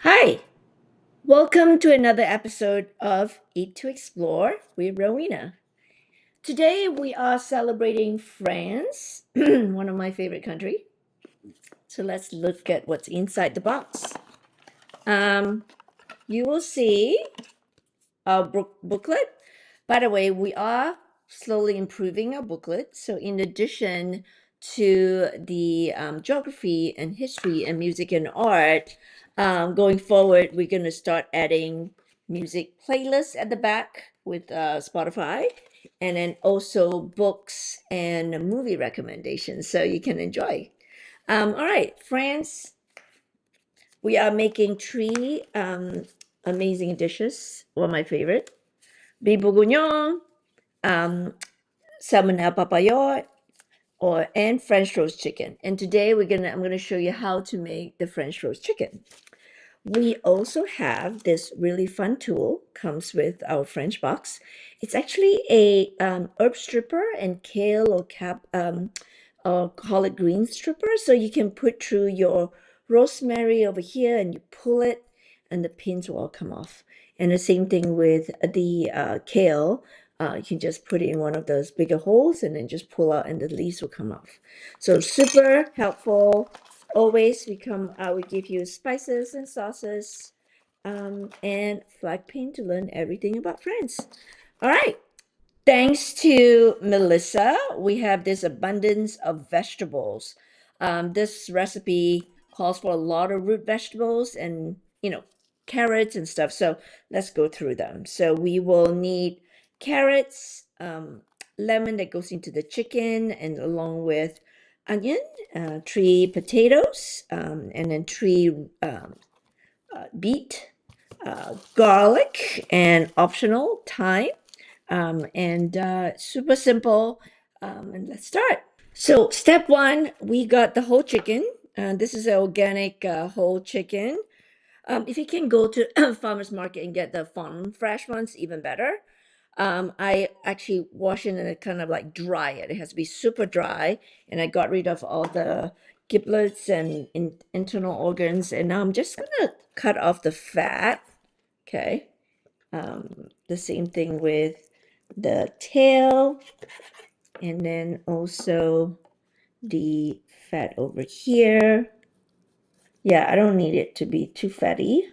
Hi, welcome to another episode of Eat to Explore with Rowena. Today we are celebrating France, one of my favorite country. So let's look at what's inside the box. Um, you will see our booklet. By the way, we are slowly improving our booklet. So in addition to the geography and history and music and art, going forward, we're going to start adding music playlists at the back with Spotify, and then also books and movie recommendations so you can enjoy. All right, France, we are making three amazing dishes. One of my favorite, beef bourguignon, um, salmonella papillote, or and French roast chicken. And today I'm gonna show you how to make the French roast chicken. We also have this really fun tool comes with our French box. It's actually a herb stripper and kale or collard green stripper. So you can put through your rosemary over here and you pull it and the pins will all come off. And the same thing with the kale. You can just put it in one of those bigger holes and then just pull out and the leaves will come off. So super helpful. Always we give you spices and sauces and flag pin to learn everything about France. All right. Thanks to Melissa, we have this abundance of vegetables. This recipe calls for a lot of root vegetables and, carrots and stuff. So let's go through them. So we will need carrots, lemon that goes into the chicken, and along with onion, three potatoes, and then three beet, garlic, and optional thyme and super simple. And let's start. So, step one, we got the whole chicken. This is an organic whole chicken. If you can go to farmers market and get the farm fresh ones, even better. I actually wash it and kind of like dry it. It has to be super dry, and I got rid of all the giblets and internal organs. And now I'm just gonna cut off the fat. Okay. The same thing with the tail, and then also the fat over here. Yeah, I don't need it to be too fatty.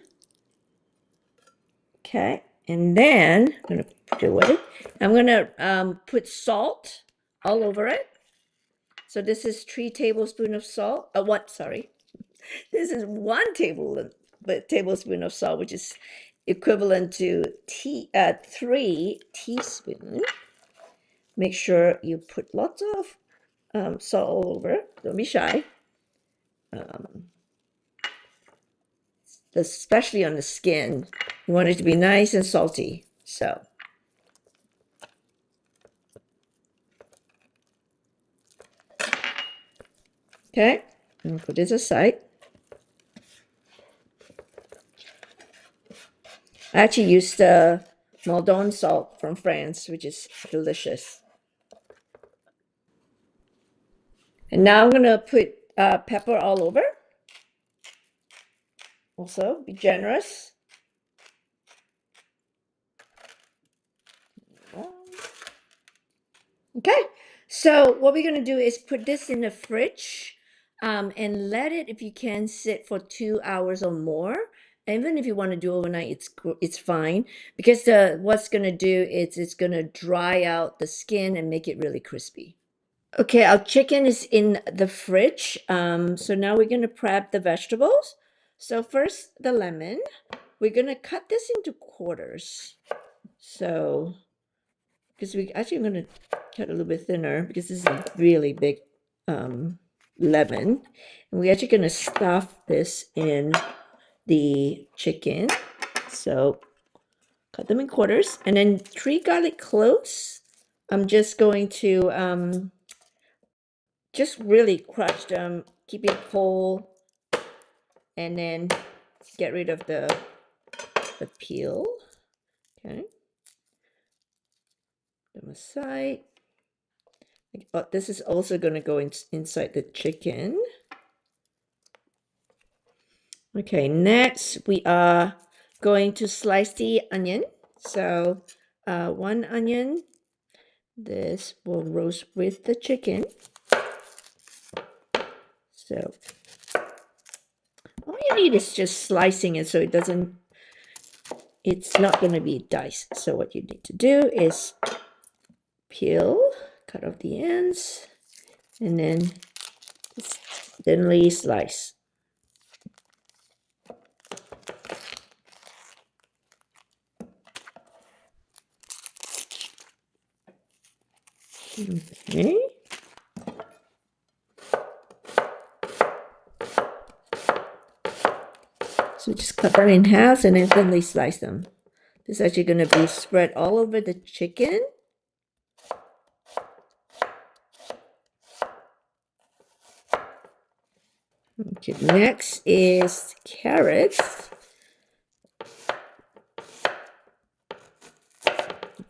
Okay, and then I'm gonna put it away. I'm gonna put salt all over it. So this is 3 tablespoons of salt. What? Sorry, this is 1 tablespoon of salt, which is equivalent to 3 teaspoons. Make sure you put lots of salt all over. Don't be shy. Um, especially on the skin. You want it to be nice and salty. So, okay, and put this aside. I actually used Maldon salt from France, which is delicious. And now I'm gonna put pepper all over. Also, be generous. Okay, so what we're gonna do is put this in the fridge and let it, if you can, sit for 2 hours or more. Even if you want to do overnight, it's fine because what's gonna do is it's gonna dry out the skin and make it really crispy. Okay, our chicken is in the fridge. So now we're gonna prep the vegetables. So first, the lemon. We're gonna cut this into quarters. So because we actually I'm going to cut a little bit thinner because this is a really big lemon, and we're actually going to stuff this in the chicken. So cut them in quarters, and then 3 garlic cloves. I'm just going to just really crush them, keep it whole, and then get rid of the peel. Okay, them aside. But this is also going to go inside the chicken. Okay, next we are going to slice the onion. So one onion, this will roast with the chicken. So all you need is just slicing it so it doesn't, it's not going to be diced. So what you need to do is peel, cut off the ends, and then thinly slice. Okay. So just cut them in half and then thinly slice them. This is actually going to be spread all over the chicken. Okay, next is carrots.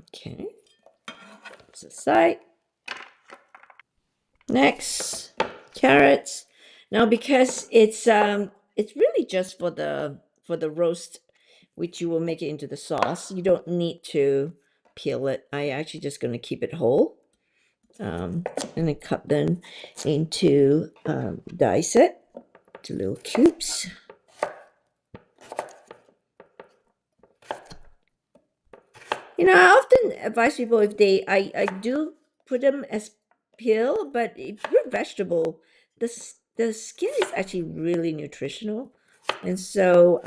Okay, that's aside. Next, carrots. Now, because it's really just for the roast, which you will make it into the sauce. You don't need to peel it. I actually just going to keep it whole, and then cut them into dice it to little cubes. You know, I often advise people if I do put them as peel, but if you're vegetable, the skin is actually really nutritional. And so,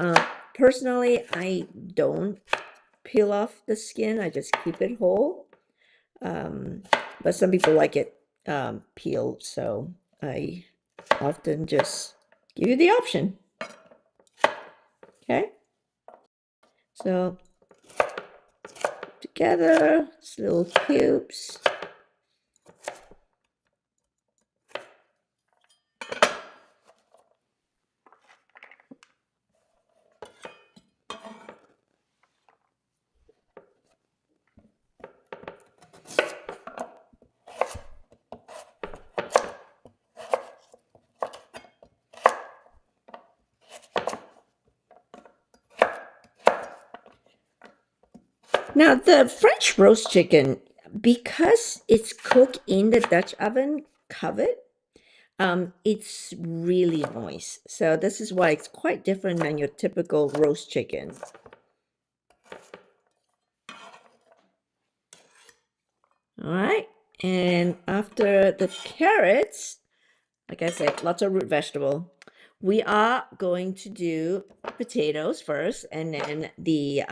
personally, I don't peel off the skin. I just keep it whole. But some people like it peeled, so I often just give you the option. Okay, so together, it's little cubes. Now, the French roast chicken, because it's cooked in the Dutch oven covered, it's really moist. So this is why it's quite different than your typical roast chicken. All right, and after the carrots, like I said, lots of root vegetable. We are going to do potatoes first, and then the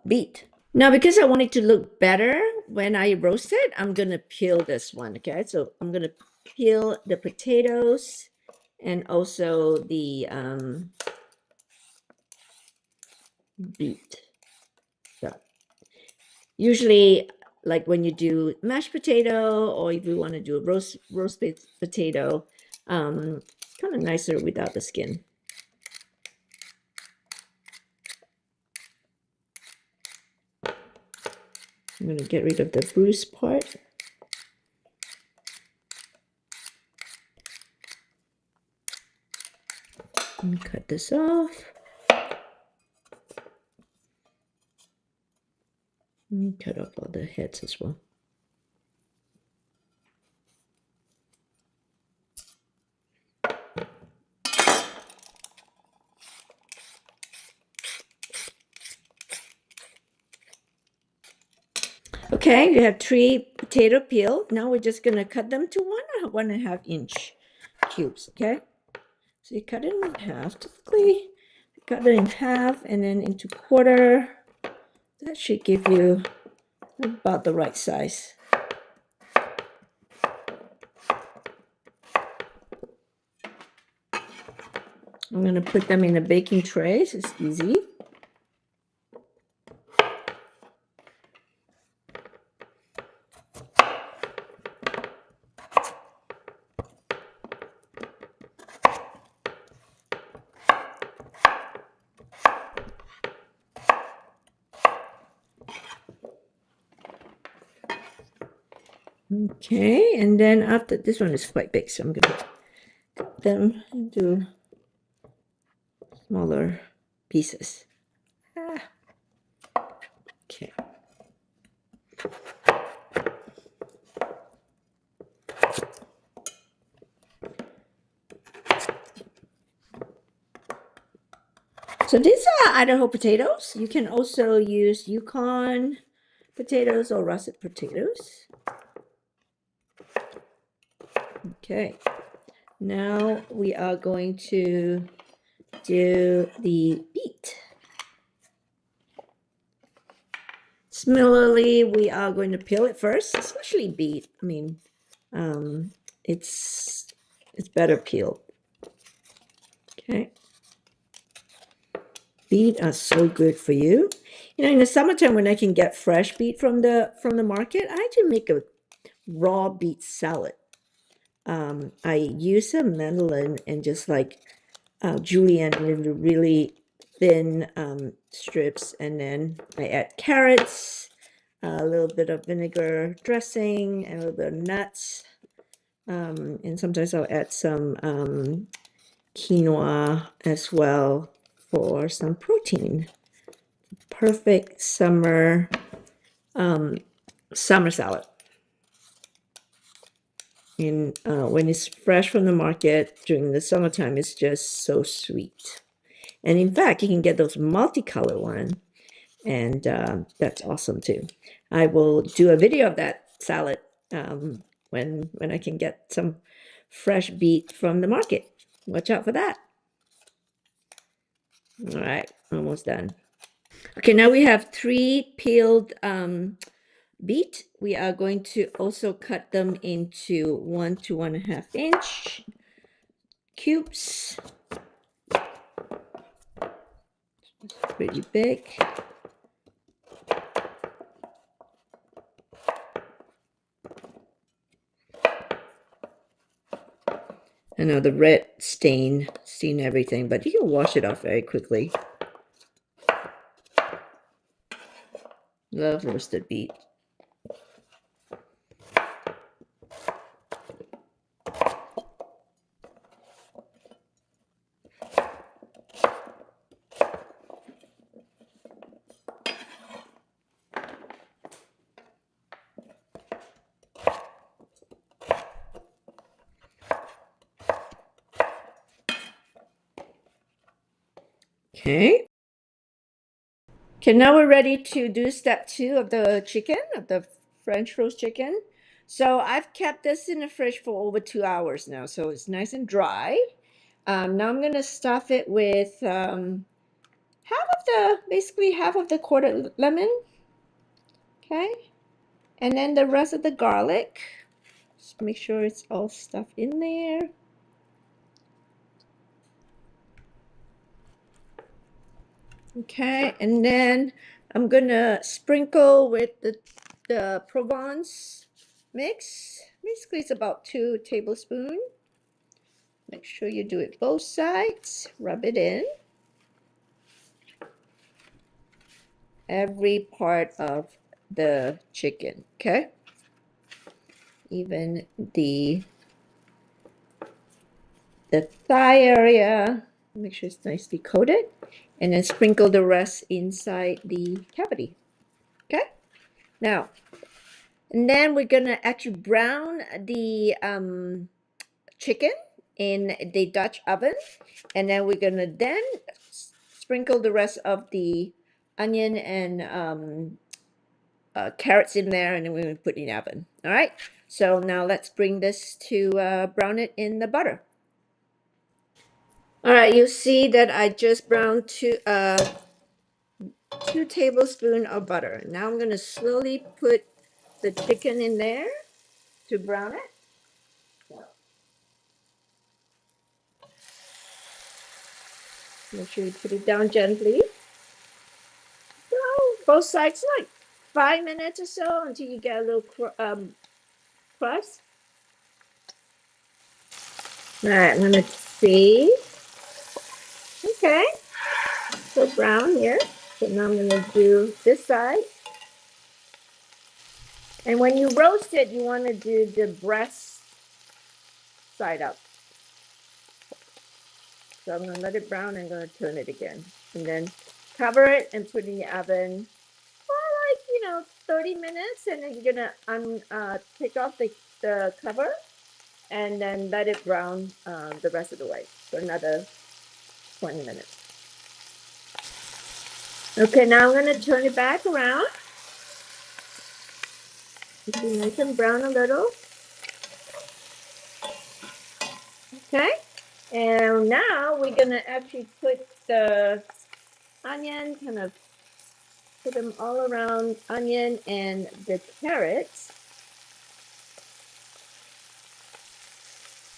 beet. Now, because I want it to look better when I roast it, I'm gonna peel this one, okay? So I'm gonna peel the potatoes and also the beet. So usually, like when you do mashed potato, or if you want to do a roast potato, it's kind of nicer without the skin. I'm gonna get rid of the bruised part. And cut this off. And cut off all the heads as well. Okay, you have 3 potato peel. Now we're just gonna cut them to 1.5 inch cubes, okay? So you cut it in half. Typically, you cut it in half and then into quarter. That should give you about the right size. I'm gonna put them in a baking tray. So it's easy. Okay, and then after this one is quite big, so I'm gonna cut them into smaller pieces. Ah. Okay. So these are Idaho potatoes. You can also use Yukon potatoes or russet potatoes. Okay. Now we are going to do the beet. Similarly, we are going to peel it first, especially beet. I mean, um, it's better peeled. Okay. Beet are so good for you. You know, in the summertime when I can get fresh beet from the market, I actually make a raw beet salad. I use a mandolin and just like julienne into really thin strips, and then I add carrots, a little bit of vinegar dressing, and a little bit of nuts. And sometimes I'll add some quinoa as well for some protein. Perfect summer salad. And when it's fresh from the market during the summertime, it's just so sweet. And in fact, you can get those multicolor one, and that's awesome too. I will do a video of that salad when I can get some fresh beet from the market. Watch out for that. All right, almost done. Okay, now we have 3 peeled beet. We are going to also cut them into 1 to 1.5 inch cubes. Pretty big. I know the red stain everything, but you can wash it off very quickly. Love roasted beet. Okay. Okay, now we're ready to do step 2 of the chicken, of the French roast chicken. So I've kept this in the fridge for over 2 hours now, so it's nice and dry. Now I'm gonna stuff it with basically half of the quarter lemon. Okay, and then the rest of the garlic. Just make sure it's all stuffed in there. Okay, and then I'm gonna sprinkle with the Provence mix. Basically, it's about 2 tablespoons. Make sure you do it both sides. Rub it in. Every part of the chicken, okay? Even the thigh area. Make sure it's nicely coated. And then sprinkle the rest inside the cavity, okay? Now, and then we're gonna actually brown the chicken in the Dutch oven, and then we're gonna then sprinkle the rest of the onion and carrots in there, and then we're gonna put it in the oven. All right. So now let's bring this to brown it in the butter. All right. You see that I just browned 2 tablespoons of butter. Now I'm gonna slowly put the chicken in there to brown it. Make sure you put it down gently. So both sides, like 5 minutes or so until you get a little crust. All right, I'm gonna see. Okay, so brown here. So now I'm gonna do this side. And when you roast it, you want to do the breast side up. So I'm gonna let it brown and gonna turn it again. And then cover it and put it in the oven for like, 30 minutes, and then you're gonna take off the cover and then let it brown the rest of the way for another 20 minutes. Okay, now I'm gonna turn it back around. It'll be nice and brown a little. Okay, and now we're gonna actually put the onion, kind of put them all around onion and the carrots.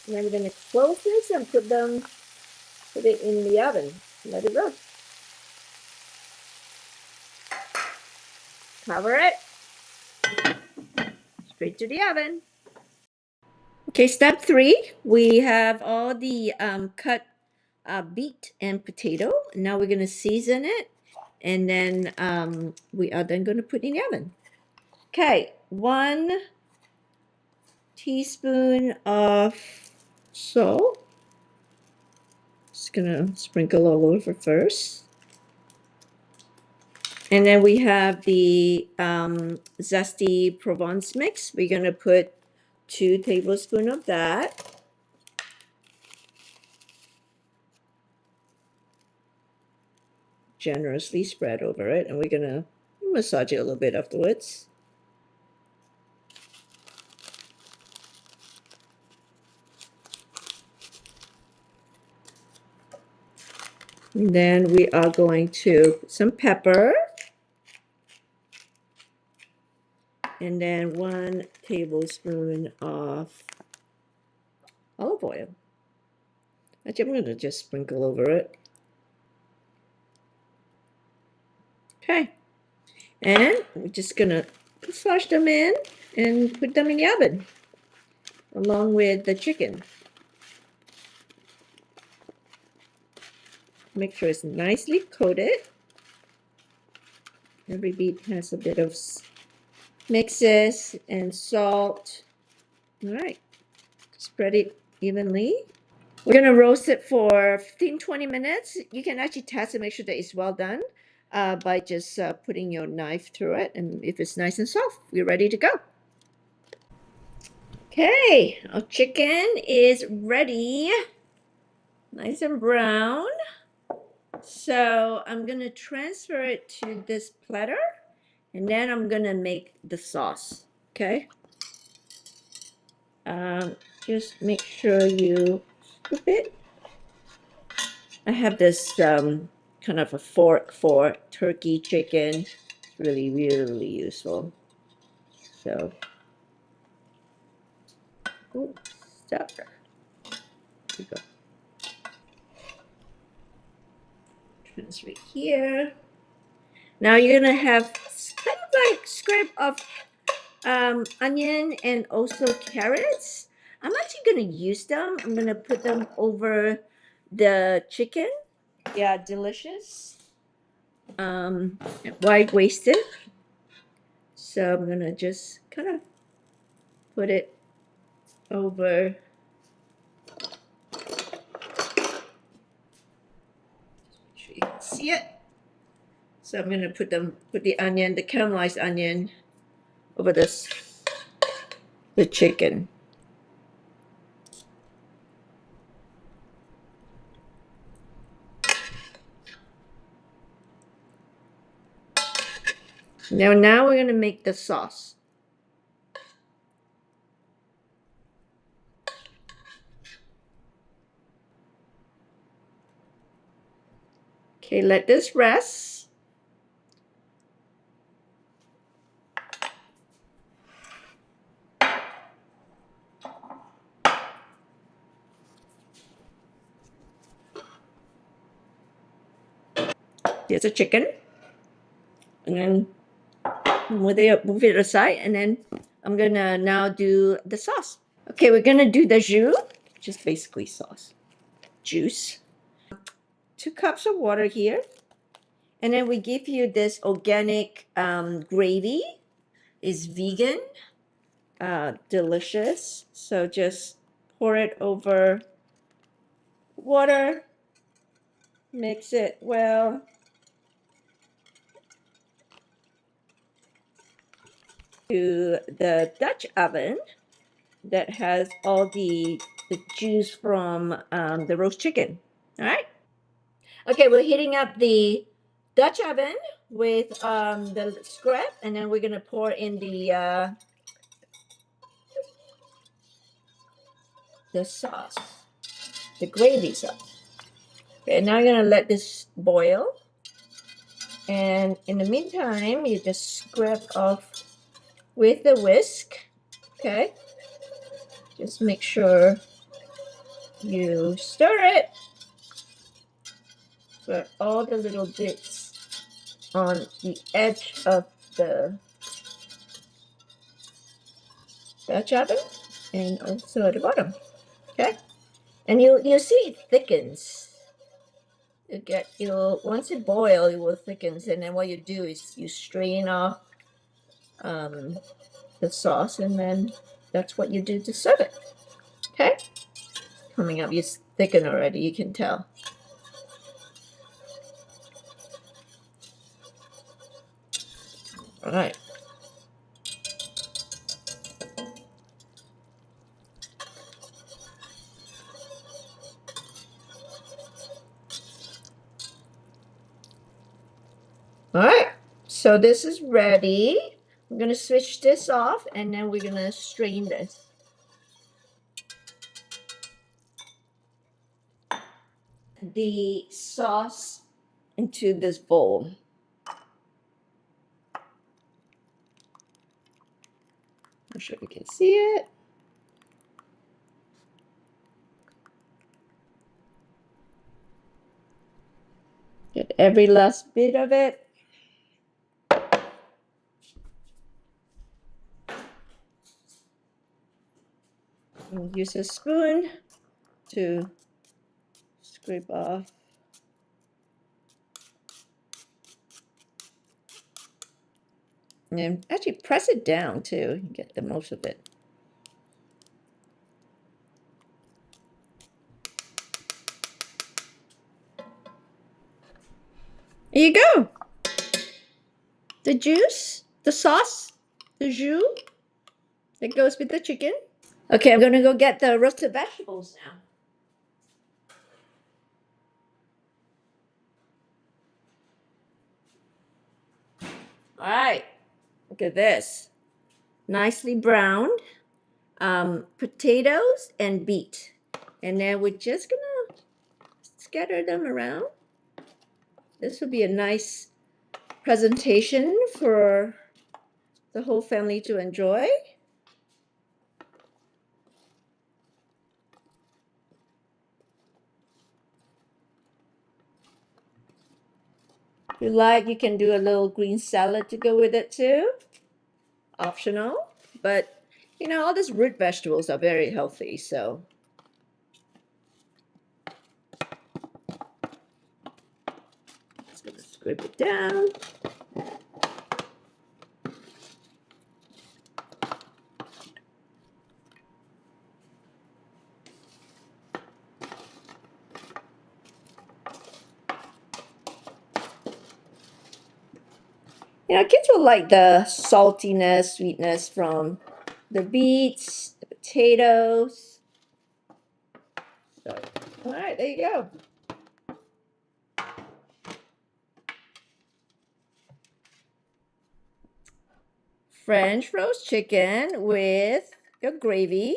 And then we're gonna close this and put it in the oven. Let it roast. Cover it. Straight to the oven. Okay, step 3. We have all the cut beet and potato. Now we're gonna season it, and then we are then gonna put it in the oven. Okay, 1 teaspoon of salt. Just gonna sprinkle all over first. And then we have the zesty Provence mix. We're gonna put 2 tablespoons of that. Generously spread over it, and we're gonna massage it a little bit afterwards. And then we are going to put some pepper. And then 1 tablespoon of olive oil. Actually, I'm gonna just sprinkle over it. Okay. And we're just gonna flush them in and put them in the oven along with the chicken. Make sure it's nicely coated. Every beet has a bit of mixes and salt. All right, spread it evenly. We're gonna roast it for 15-20 minutes. You can actually test and make sure that it's well done by just putting your knife through it. And if it's nice and soft, we're ready to go. Okay, our chicken is ready. Nice and brown. So I'm gonna transfer it to this platter, and then I'm gonna make the sauce. Okay. Just make sure you scoop it. I have this kind of a fork for turkey chicken. It's really, really useful. So, oh, stuck. Here we go. Transfer it here. Now you're gonna have kind of like scrape of onion and also carrots. I'm actually gonna use them. I'm gonna put them over the chicken. Yeah, delicious. Why waste it? So I'm gonna just kind of put it over. Make sure you can see it. So I'm gonna put the onion, the caramelized onion, over the chicken. Now we're gonna make the sauce. Okay, let this rest. Here's a chicken. And then move it aside, and then I'm gonna now do the sauce. Okay, we're gonna do the jus, just basically sauce. Juice. 2 cups of water here. And then we give you this organic gravy. It's vegan, delicious. So just pour it over water. Mix it well. To the Dutch oven that has all the juice from the roast chicken. All right. Okay, we're heating up the Dutch oven with the scrap, and then we're gonna pour in the sauce, the gravy sauce. Okay, now I'm gonna let this boil, and in the meantime, you just scrap off with the whisk. Okay, just make sure you stir it for all the little bits on the edge of the Dutch oven and also at the bottom. Okay, and you'll see it thickens. You'll once it boils, it will thickens, and then what you do is you strain off um, the sauce, and then that's what you do to serve it. Okay, coming up, it's thickened already. You can tell. All right. All right, so this is ready. I'm gonna switch this off, and then we're gonna strain this. The sauce into this bowl. I'm sure you can see it. Get every last bit of it. And use a spoon to scrape off. And actually press it down too, and get the most of it. There you go. The juice, the sauce, the jus that goes with the chicken. Okay, I'm gonna go get the roasted vegetables now. All right, look at this. Nicely browned potatoes and beet. And then we're just gonna scatter them around. This will be a nice presentation for the whole family to enjoy. If you like, you can do a little green salad to go with it too. Optional, but you know, all these root vegetables are very healthy, so. Just gonna scrape it down. You know, kids will like the saltiness, sweetness from the beets, the potatoes. So, all right, there you go. French roast chicken with your gravy,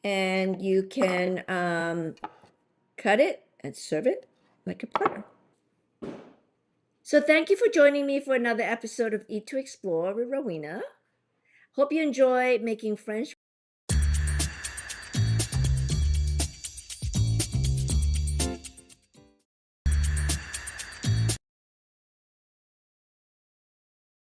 and you can cut it and serve it like a platter. So thank you for joining me for another episode of Eat to Explore with Rowena. Hope you enjoy making French